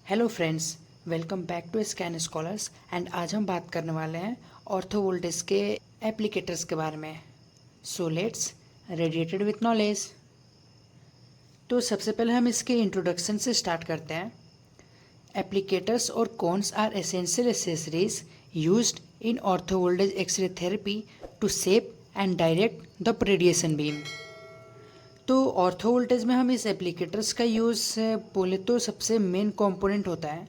Hello friends, welcome back to Scan Scholars. And आज हम बात करने वाले हैं ऑर्थो वोल्टेज के एप्लीकेटर्स के बारे में। So let's radiated with knowledge. तो सबसे पहले हम इसके इंट्रोडक्शन से स्टार्ट करते हैं। एप्लीकेटर्स और cones are essential accessories used in orthovoltage x ray therapy to shape and direct the radiation beam. तो ऑर्थो वोल्टेज में हम इस एप्लीकेटर्स का यूज़ बोले तो सबसे मेन कंपोनेंट होता है।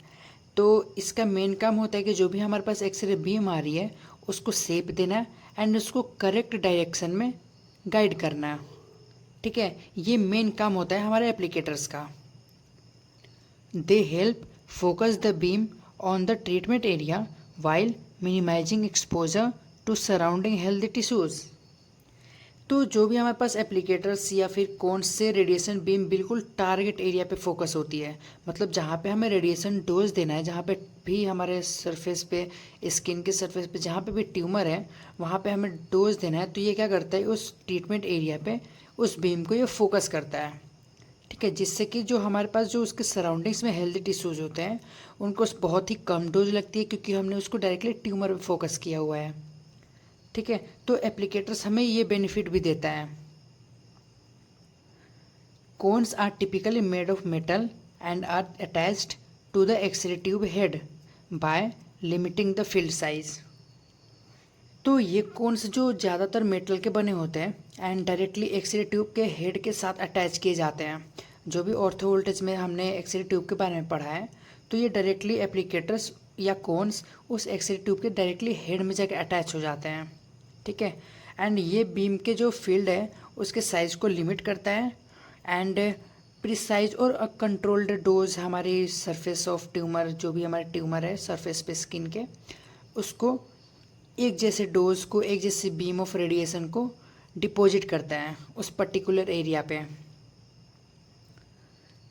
तो इसका मेन काम होता है कि जो भी हमारे पास एक्सरे बीम आ रही है उसको शेप देना एंड उसको करेक्ट डायरेक्शन में गाइड करना। ठीक है, ये मेन काम होता है हमारे एप्लीकेटर्स का। They help focus the beam on the treatment area while minimising exposure to surrounding healthy tissues. तो जो भी हमारे पास एप्लीकेटर्स या फिर कौन से रेडिएशन बीम बिल्कुल टारगेट एरिया पे फोकस होती है, मतलब जहाँ पे हमें रेडिएशन डोज देना है, जहाँ पे भी हमारे सरफेस पे, स्किन के सरफेस पे जहाँ पे भी ट्यूमर है वहाँ पे हमें डोज देना है। तो ये क्या करता है, उस ट्रीटमेंट एरिया पे उस बीम को ये फोकस करता है। ठीक है, जिससे कि जो हमारे पास जो उसके सराउंडिंग्स में हेल्दी टिश्यूज़ होते हैं उनको बहुत ही कम डोज लगती है, क्योंकि हमने उसको डायरेक्टली ट्यूमर पे फोकस किया हुआ है। ठीक है, तो एप्लीकेटर्स हमें ये बेनिफिट भी देता है। Cones are typically made of metal and are attached to the x ray tube head by limiting the field size. तो ये कोन्स जो ज़्यादातर मेटल के बने होते हैं एंड डायरेक्टली एक्सरे ट्यूब के हेड के साथ अटैच किए जाते हैं। जो भी ऑर्थो वोल्टेज में हमने एक्सरे ट्यूब के बारे में पढ़ा है, तो ये डायरेक्टली एप्लीकेटर्स या कोन्स उस एक्सरे ट्यूब के डायरेक्टली हेड में जाकर अटैच हो जाते हैं। ठीक है, एंड ये बीम के जो फील्ड है उसके साइज़ को लिमिट करता है एंड प्रिसाइज और कंट्रोल्ड डोज हमारी सरफेस ऑफ ट्यूमर, जो भी हमारे ट्यूमर है सरफेस पे स्किन के, उसको एक जैसे डोज को, एक जैसे बीम ऑफ रेडिएशन को डिपॉजिट करता है उस पर्टिकुलर एरिया पे।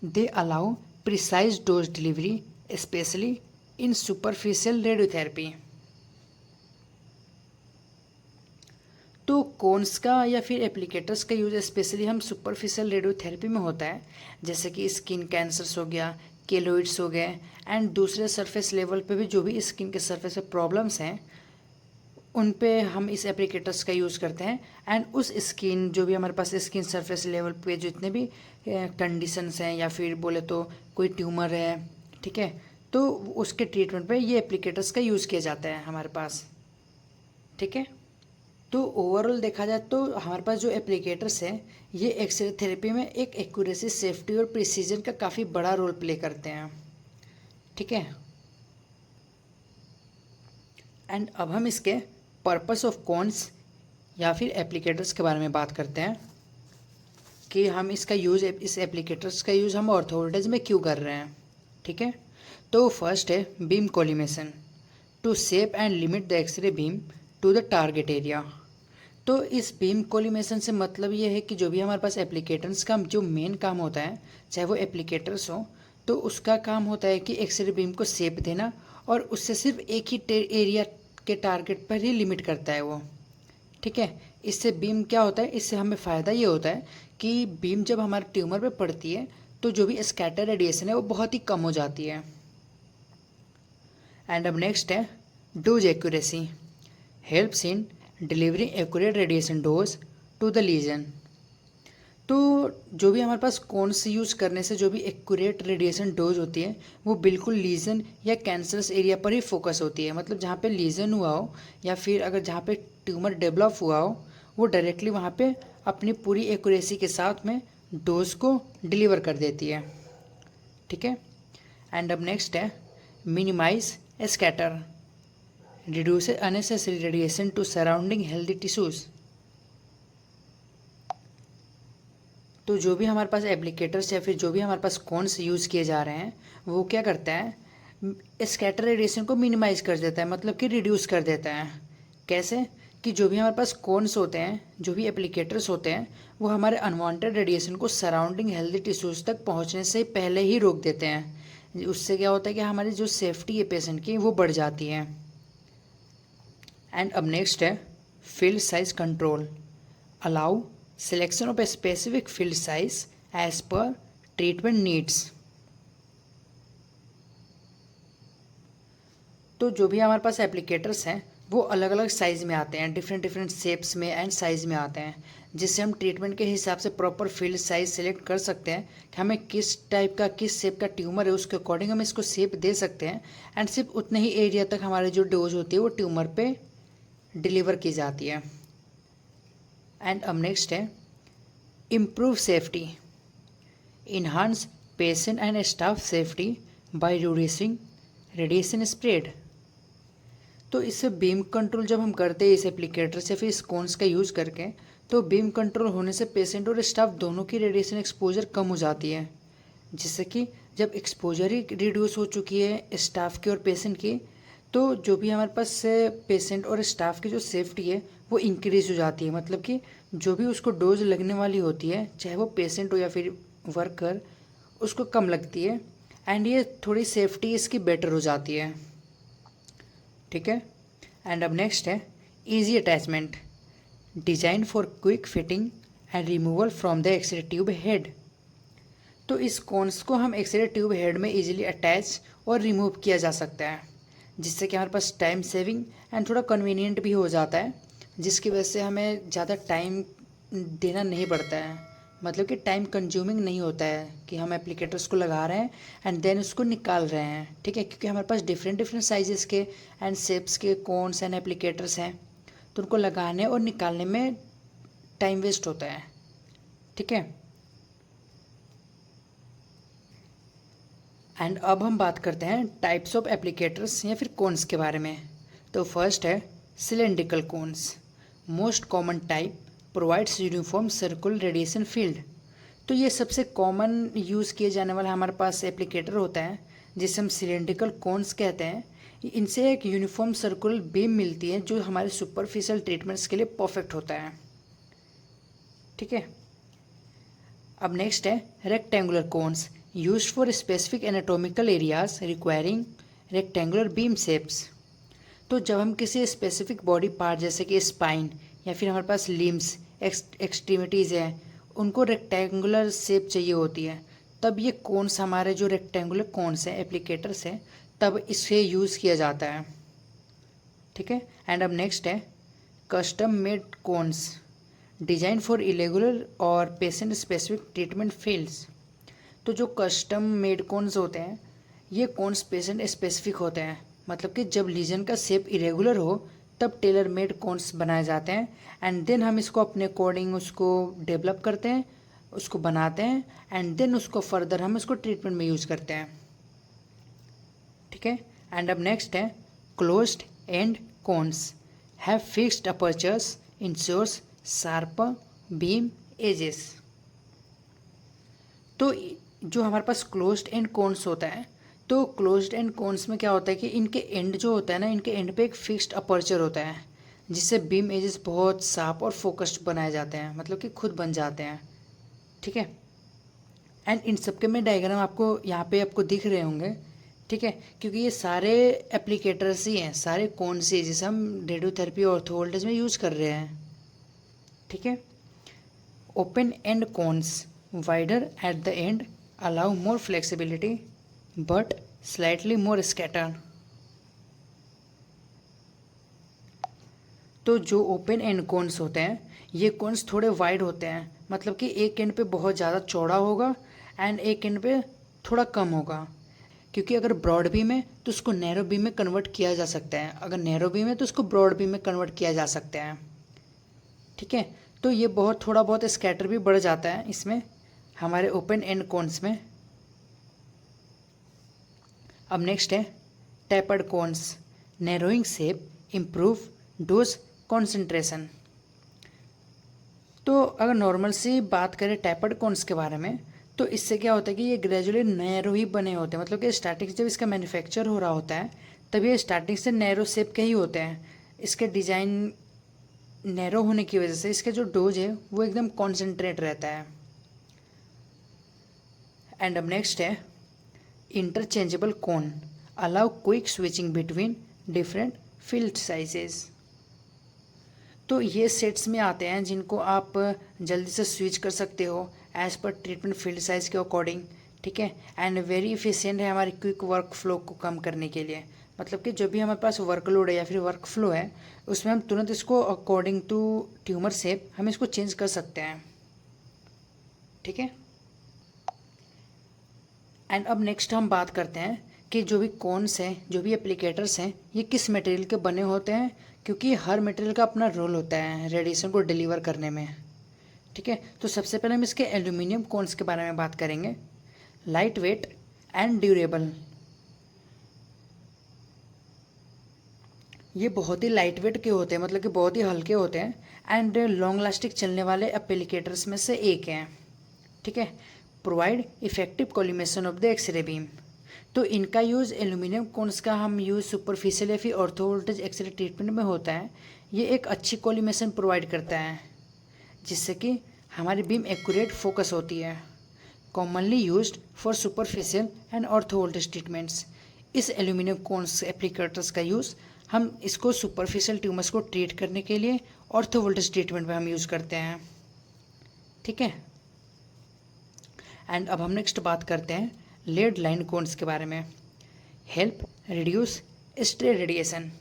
They allow precise dose delivery specially in superficial radiotherapy. तो कोन्स का या फिर एप्लीकेटर्स का यूज़ स्पेशली हम सुपरफिशियल रेडियोथेरेपी में होता है, जैसे कि स्किन कैंसर्स हो गया, केलोइड्स हो गए, एंड दूसरे सरफेस लेवल पे भी जो भी स्किन के सरफेस पे प्रॉब्लम्स हैं उन पे हम इस एप्लीकेटर्स का यूज़ करते हैं। एंड उस स्किन, जो भी हमारे पास स्किन सरफेस लेवल पे जितने भी कंडीशंस हैं या फिर बोले तो कोई ट्यूमर है, ठीक है, तो उसके ट्रीटमेंट पे ये एप्लीकेटर्स का यूज़ किया जाता है हमारे पास। ठीक है, तो ओवरऑल देखा जाए तो हमारे पास जो एप्लीकेटर्स हैं ये एक्सरे थेरेपी में एक एक्यूरेसी, सेफ्टी और प्रिसीजन का काफ़ी बड़ा रोल प्ले करते हैं। ठीक है, एंड अब हम इसके पर्पस ऑफ कॉन्स या फिर एप्लीकेटर्स के बारे में बात करते हैं कि हम इसका यूज़, इस एप्लीकेटर्स का यूज़ हम ऑर्थो वोल्टेज में क्यों कर रहे हैं। ठीक है, तो फर्स्ट है beam collimation to shape and limit the x ray beam to the target area. तो इस बीम कोलिमेशन से मतलब ये है कि जो भी हमारे पास एप्लीकेटर्स का जो मेन काम होता है, चाहे वो एप्लीकेटर्स हो, तो उसका काम होता है कि एक्सरे बीम को शेप देना और उससे सिर्फ एक ही एरिया के टारगेट पर ही लिमिट करता है वो। ठीक है, इससे बीम क्या होता है, इससे हमें फ़ायदा ये होता है कि बीम जब हमारे ट्यूमर पे पड़ती है तो जो भी स्कैटर रेडिएशन है वो बहुत ही कम हो जाती है। एंड अब नेक्स्ट है dose accuracy helps in delivery accurate radiation dose to the lesion. तो जो भी हमारे पास कौन से यूज़ करने से जो भी एक्यूरेट रेडिएशन डोज होती है वो बिल्कुल लीजन या कैंसरस एरिया पर ही फोकस होती है। मतलब जहाँ पे लीजन हुआ हो या फिर अगर जहाँ पे ट्यूमर डेवलप हुआ हो, वो डायरेक्टली वहाँ पे अपनी पूरी एक्यूरेसी के साथ में डोज को डिलीवर कर देती है। ठीक है, एंड अब नेक्स्ट है minimise scatter reduce unnecessary radiation to surrounding healthy tissues। तो जो भी हमारे पास एप्लीकेटर्स या फिर जो भी हमारे पास कौन से यूज़ किए जा रहे हैं वो क्या करता है, स्कैटर रेडिएशन को मिनिमाइज कर देता है, मतलब कि रिड्यूस कर देता है। कैसे कि जो भी हमारे पास कॉन्स होते हैं, जो भी एप्लीकेटर्स होते हैं, वो हमारे अनवांटेड रेडिएशन को सराउंडिंग हेल्दी टिश्यूज़ तक पहुंचने से पहले ही रोक देते हैं। उससे क्या होता है कि हमारी जो सेफ्टी है पेशेंट की वो बढ़ जाती है। एंड अब नेक्स्ट है field size control allow selection of a specific field size as per treatment needs. तो जो भी हमारे पास एप्लीकेटर्स हैं वो अलग अलग साइज़ में आते हैं, डिफरेंट डिफरेंट शेप्स में एंड साइज़ में आते हैं, जिससे हम ट्रीटमेंट के हिसाब से प्रॉपर फील्ड साइज सेलेक्ट कर सकते हैं कि हमें किस टाइप का किस शेप का ट्यूमर है, उसके अकॉर्डिंग हम इसको शेप दे सकते हैं एंड सिर्फ उतने ही एरिया तक हमारी जो डोज होती है वो ट्यूमर पे डिलीवर की जाती है। एंड अब नेक्स्ट है improve safety, enhance patient and staff safety by reducing radiation spread. तो इस बीम कंट्रोल जब हम करते हैं इस एप्लीकेटर से फिर इस कोन्स का यूज़ करके, तो बीम कंट्रोल होने से पेशेंट और स्टाफ दोनों की रेडिएशन एक्सपोजर कम हो जाती है, जिससे कि जब एक्सपोजर ही रिड्यूस हो चुकी है स्टाफ की और पेशेंट की, तो जो भी हमारे पास पेशेंट और स्टाफ की जो सेफ्टी है वो इंक्रीज हो जाती है। मतलब कि जो भी उसको डोज लगने वाली होती है, चाहे वो पेशेंट हो या फिर वर्कर, उसको कम लगती है एंड ये थोड़ी सेफ्टी इसकी बेटर हो जाती है। ठीक है। एंड अब नेक्स्ट है easy attachment, design for quick fitting and removal from the x ray tube head. तो इस कोन्स को हम एक्सरे ट्यूब हेड में इजीली अटैच और रिमूव किया जा सकता है, जिससे कि हमारे पास टाइम सेविंग एंड थोड़ा कन्वीनियंट भी हो जाता है, जिसकी वजह से हमें ज़्यादा टाइम देना नहीं पड़ता है। मतलब कि टाइम कंज्यूमिंग नहीं होता है कि हम एप्लीकेटर्स को लगा रहे हैं एंड देन उसको निकाल रहे हैं। ठीक है, क्योंकि हमारे पास डिफरेंट डिफरेंट साइजेस के एंड शेप्स के कोन्स एंड एप्लीकेटर्स हैं, तो उनको लगाने और निकालने में टाइम वेस्ट होता है। ठीक है। एंड अब हम बात करते हैं टाइप्स ऑफ एप्लीकेटर्स या फिर कोन्स के बारे में। तो फर्स्ट है cylindrical cones, most common type, provides uniform circular radiation field. तो ये सबसे कॉमन यूज़ किए जाने वाला हमारे पास एप्लीकेटर होता है, जिसे हम सिलेंड्रिकल कोन्स कहते हैं। इनसे एक यूनिफॉर्म सर्कुलर बीम मिलती है जो हमारे सुपरफिशियल ट्रीटमेंट्स के लिए परफेक्ट होता है। ठीक है। अब नेक्स्ट है rectangular cones, used for specific anatomical areas requiring rectangular beam shapes. तो जब हम किसी स्पेसिफिक बॉडी पार्ट जैसे कि स्पाइन या फिर हमारे पास लिम्स एक्सट्रीमिटीज़ हैं, उनको रेक्टेंगुलर शेप चाहिए होती है, तब ये कोन्स हमारे जो रेक्टेंगुलर कोन्स हैं एप्लीकेटर्स हैं, तब इसे यूज़ किया जाता है। ठीक है। एंड अब नेक्स्ट है custom made cones, design for irregular और पेशेंट स्पेसिफिक ट्रीटमेंट फील्ड्स। तो जो कस्टम मेड कोन्स होते हैं, ये कोन्स पेशेंट स्पेसिफिक होते हैं। मतलब कि जब लीजन का शेप इरेगुलर हो तब टेलर मेड कोन्स बनाए जाते हैं एंड देन हम इसको अपने अकॉर्डिंग उसको डेवलप करते हैं, उसको बनाते हैं एंड देन उसको फर्दर हम इसको ट्रीटमेंट में यूज़ करते हैं। ठीक है। एंड अब नेक्स्ट है closed end cones, have fixed apertures, ensures sharp beam edges. तो जो हमारे पास क्लोज्ड एंड कोन्स होता है, तो क्लोज्ड एंड कोन्स में क्या होता है कि इनके एंड जो होता है ना, इनके एंड पे एक फिक्स्ड अपर्चर होता है, जिससे बीम एजेस बहुत शार्प और फोकस्ड बनाए जाते हैं, मतलब कि खुद बन जाते हैं। ठीक है। एंड इन सब के मैं डायग्राम आपको यहाँ पे आपको दिख रहे होंगे। ठीक है, क्योंकि ये सारे एप्लीकेटर्स ही हैं, सारे कोन्स ही जिसे हम रेडियोथेरेपी और ऑर्थो वोल्टेज में यूज़ कर रहे हैं। ठीक है। Open end cones, wider at the end, allow more flexibility but slightly more scatter. तो जो ओपन एंड कोन्स होते हैं, ये कोन्स थोड़े वाइड होते हैं, मतलब कि एक एंड पे बहुत ज़्यादा चौड़ा होगा एंड एक एंड पे थोड़ा कम होगा। क्योंकि अगर ब्रॉड बीम है तो उसको नैरो बीम में कन्वर्ट किया जा सकता है, अगर नैरो बीम है तो उसको ब्रॉड बीम में कन्वर्ट किया जा सकता है। ठीक है। तो ये बहुत थोड़ा बहुत स्कैटर भी बढ़ जाता है इसमें हमारे ओपन एंड कोन्स में। अब नेक्स्ट है tapered cones, narrowing shape, improve dose concentration. तो अगर नॉर्मल सी बात करें टैपर्ड कोन्स के बारे में, तो इससे क्या होता है कि ये ग्रेजुअली नैरो ही बने होते हैं। मतलब कि स्टार्टिंग से जब इसका मैन्युफैक्चर हो रहा होता है तब ये स्टार्टिंग से नैरो शेप के ही होते हैं। इसके डिज़ाइन नैरो होने की वजह से इसका जो डोज है वो एकदम कॉन्सेंट्रेट रहता है। एंड अब नेक्स्ट है interchangeable cone, allow quick switching between different field sizes. तो ये सेट्स में आते हैं जिनको आप जल्दी से स्विच कर सकते हो as per treatment field size के अकॉर्डिंग। ठीक है। एंड वेरी इफिशिएंट है हमारी क्विक वर्क फ्लो को कम करने के लिए। मतलब कि जब भी हमारे पास वर्कलोड है या फिर वर्क फ्लो है, उसमें हम तुरंत इसको अकॉर्डिंग टू ट्यूमर शेप हम इसको चेंज कर सकते हैं। ठीक है। एंड अब नेक्स्ट हम बात करते हैं कि जो भी कोन्स हैं, जो भी एप्लीकेटर्स हैं, ये किस मटेरियल के बने होते हैं, क्योंकि हर मटेरियल का अपना रोल होता है रेडिएशन को डिलीवर करने में। ठीक है। तो सबसे पहले हम इसके एल्यूमिनियम कोन्स के बारे में बात करेंगे। लाइट वेट एंड ड्यूरेबल, ये बहुत ही लाइट वेट के होते हैं, मतलब कि बहुत ही हल्के होते हैं एंड लॉन्ग लास्टिक चलने वाले एप्लीकेटर्स में से एक हैं। ठीक है। Provide effective collimation of the x ray beam, तो इनका यूज़ एल्यूमिनियम कोन्स का हम यूज़ सुपरफिशियल या फिर ऑर्थो वोल्टेज एक्सरे ट्रीटमेंट में होता है। ये एक अच्छी कॉलिमेशन प्रोवाइड करता है जिससे कि हमारी बीम एक्यूरेट फोकस होती है। Commonly used for superficial and ortho voltage treatments, इस एल्यूमिनियम कोन्स एप्लीकेटर्स का यूज़ हम इसको सुपरफिशियल ट्यूमर्स को ट्रीट करने के लिए ऑर्थो वोल्टेज ट्रीटमेंट में हम यूज़ करते हैं। ठीक है। एंड अब हम नेक्स्ट बात करते हैं लेड लाइन कोन्स के बारे में। हेल्प रिड्यूस स्ट्रे रेडिएशन,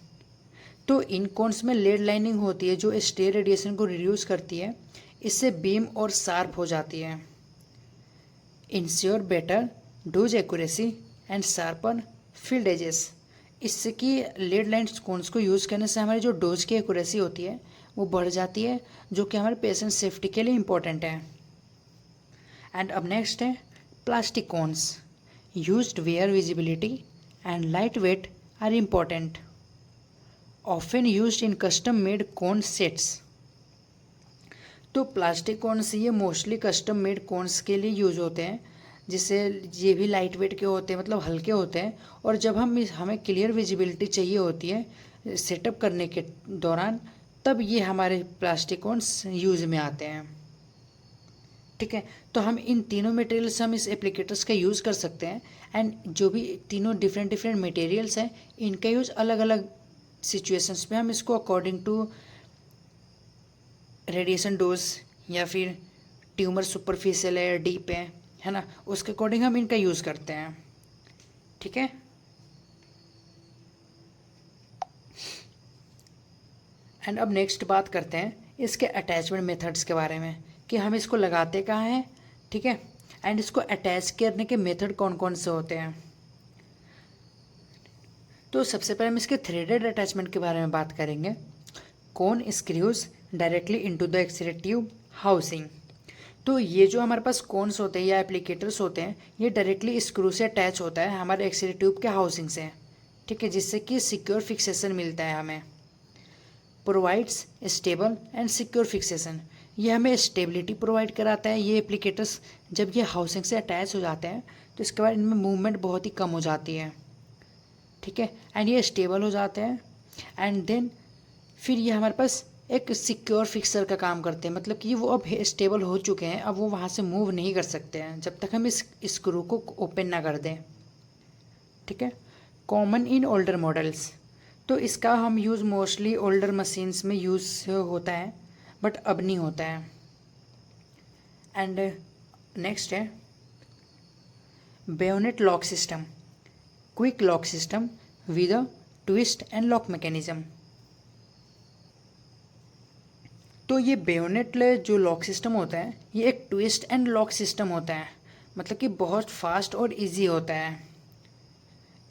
तो इन कोन्स में लेड लाइनिंग होती है जो स्ट्रे रेडिएशन को रिड्यूस करती है, इससे बीम और शार्प हो जाती है। Ensure better dose accuracy and sharpen field edges, इससे कि लेड लाइन कोन्स को यूज़ करने से हमारी जो डोज की एक्यूरेसी होती है वो बढ़ जाती है, जो कि हमारे पेशेंट सेफ्टी के लिए इम्पोर्टेंट है। एंड अब नेक्स्ट है plastic cones, used where visibility and light weight are important, often used in custom made cone sets, तो प्लास्टिक कोन्स ये मोस्टली कस्टम मेड कोन्स के लिए यूज़ होते हैं, जिससे ये भी लाइट वेट के होते हैं, मतलब हल्के होते हैं, और जब हमें क्लियर विजिबिलिटी चाहिए होती है सेटअप करने के दौरान, तब ये हमारे प्लास्टिक कोन्स यूज़ में आते हैं। ठीक है। तो हम इन तीनों मटेरियल्स हम इस एप्लीकेटर्स का यूज़ कर सकते हैं एंड जो भी तीनों डिफरेंट मटेरियल्स हैं इनका यूज़ अलग अलग सिचुएशंस में हम इसको अकॉर्डिंग टू रेडिएशन डोज या फिर ट्यूमर सुपरफिशियल है या डीप है ना, उसके अकॉर्डिंग हम इनका यूज़ करते हैं। ठीक है। एंड अब नेक्स्ट बात करते हैं इसके अटैचमेंट मेथड्स के बारे में कि हम इसको लगाते कहाँ हैं। ठीक है। एंड इसको अटैच करने के मेथड कौन कौन से होते हैं। तो सबसे पहले हम इसके थ्रेडेड अटैचमेंट के बारे में बात करेंगे। Cone screws directly into the x ray tube housing, तो ये जो हमारे पास कोन्स होते हैं या एप्लीकेटर्स होते हैं ये डायरेक्टली स्क्रू से अटैच होता है हमारे एक्सरे ट्यूब के हाउसिंग से। ठीक है। जिससे कि सिक्योर फिक्सेशन मिलता है हमें। Provides stable and secure fixation, ये हमें स्टेबिलिटी प्रोवाइड कराता है। ये एप्लीकेटर्स जब ये हाउसिंग से अटैच हो जाते हैं तो इसके बाद इनमें मूवमेंट बहुत ही कम हो जाती है। ठीक है। एंड ये स्टेबल हो जाते हैं एंड देन फिर ये हमारे पास एक सिक्योर फिक्सर का काम करते हैं, मतलब कि वो अब स्टेबल हो चुके हैं, अब वो वहाँ से मूव नहीं कर सकते हैं जब तक हम इस स्क्रू को ओपन ना कर दें। ठीक है। कॉमन इन ओल्डर मॉडल्स, तो इसका हम यूज़ मोस्टली ओल्डर मशीन्स में यूज़ होता है बट अब नहीं होता है। एंड नेक्स्ट है bayonet lock system, quick lock system with a twist and lock mechanism, तो ये बेयोनेट जो लॉक सिस्टम होता है ये एक ट्विस्ट एंड लॉक सिस्टम होता है, मतलब कि बहुत फास्ट और इजी होता है।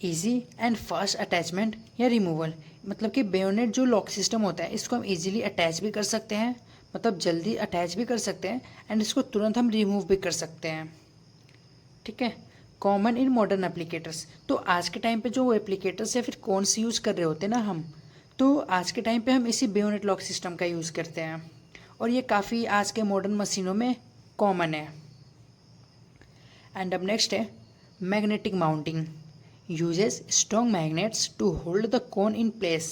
इजी एंड फास्ट अटैचमेंट या रिमूवल, मतलब कि बेयोनेट जो लॉक सिस्टम होता है इसको हम इजीली अटैच भी कर सकते हैं, मतलब जल्दी अटैच भी कर सकते हैं एंड इसको तुरंत हम रिमूव भी कर सकते हैं। ठीक है। कॉमन इन मॉडर्न एप्लीकेटर्स, तो आज के टाइम पे जो एप्लीकेटर्स या फिर कौन सी यूज़ कर रहे होते हैं ना हम, तो आज के टाइम पे हम इसी बेयोनेट लॉक सिस्टम का यूज़ करते हैं और ये काफ़ी आज के मॉडर्न मशीनों में कॉमन है। एंड अब नेक्स्ट है magnetic mounting, uses strong magnets to hold the cone in place,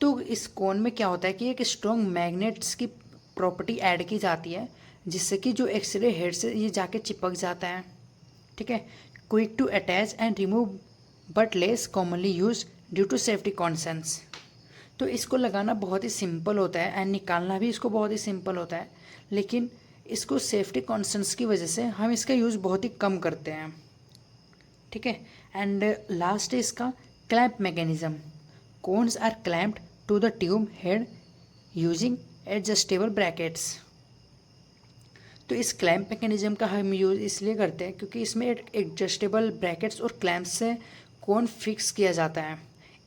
तो इस कोन में क्या होता है कि एक स्ट्रॉन्ग मैग्नेट्स की प्रॉपर्टी ऐड की जाती है जिससे कि जो एक्सरे हेड से ये जाके चिपक जाता है। ठीक है। Quick to attach and remove but less commonly use due to safety concerns, तो इसको लगाना बहुत ही सिंपल होता है एंड निकालना भी इसको बहुत ही सिंपल होता है, लेकिन इसको सेफ्टी कॉन्सर्न्स की वजह से हम इसका यूज़ बहुत ही कम करते हैं। ठीक है। एंड लास्ट है इसका Clamp mechanism. Cones are clamped to the tube head using adjustable brackets. तो इस क्लैम्प मैकेनिज्म का हम यूज़ इसलिए करते हैं क्योंकि इसमें एडजस्टेबल ब्रैकेट्स और क्लैम्प्स से कोन फिक्स किया जाता है।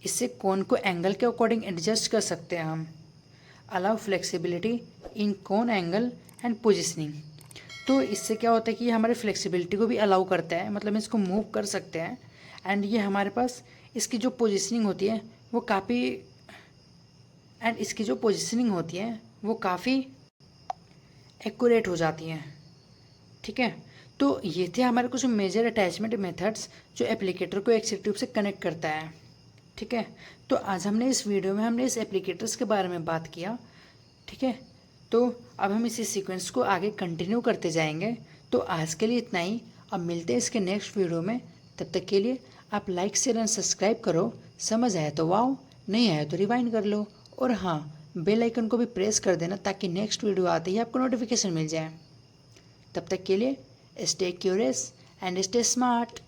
इससे कोन को एंगल के अकॉर्डिंग एडजस्ट कर सकते हैं हम। Allow flexibility in cone angle and positioning. तो इससे क्या होता है कि ये हमारी फ्लेक्सिबिलिटी को भी अलाउ करता है, मतलब इसको मूव कर सकते हैं। एंड ये हमारे पास इसकी जो पोजिशनिंग होती है वो काफ़ी एक्यूरेट हो जाती हैं। ठीक है, तो ये थे हमारे कुछ मेजर अटैचमेंट मेथड्स जो एप्लीकेटर को एक्स ट्यूब से कनेक्ट करता है। ठीक है, तो आज हमने इस वीडियो में इस एप्लीकेटर्स के बारे में बात किया। ठीक है, तो अब हम इसी सीक्वेंस को आगे कंटिन्यू करते जाएंगे। तो आज के लिए इतना ही, अब मिलते हैं इसके नेक्स्ट वीडियो में। तब तक के लिए आप लाइक शेयर एंड सब्सक्राइब करो। समझ आया तो वाओ, नहीं आया तो रिवाइंड कर लो। और हाँ, बेल आइकन को भी प्रेस कर देना ताकि नेक्स्ट वीडियो आते ही आपको नोटिफिकेशन मिल जाए। तब तक के लिए stay curious and stay smart.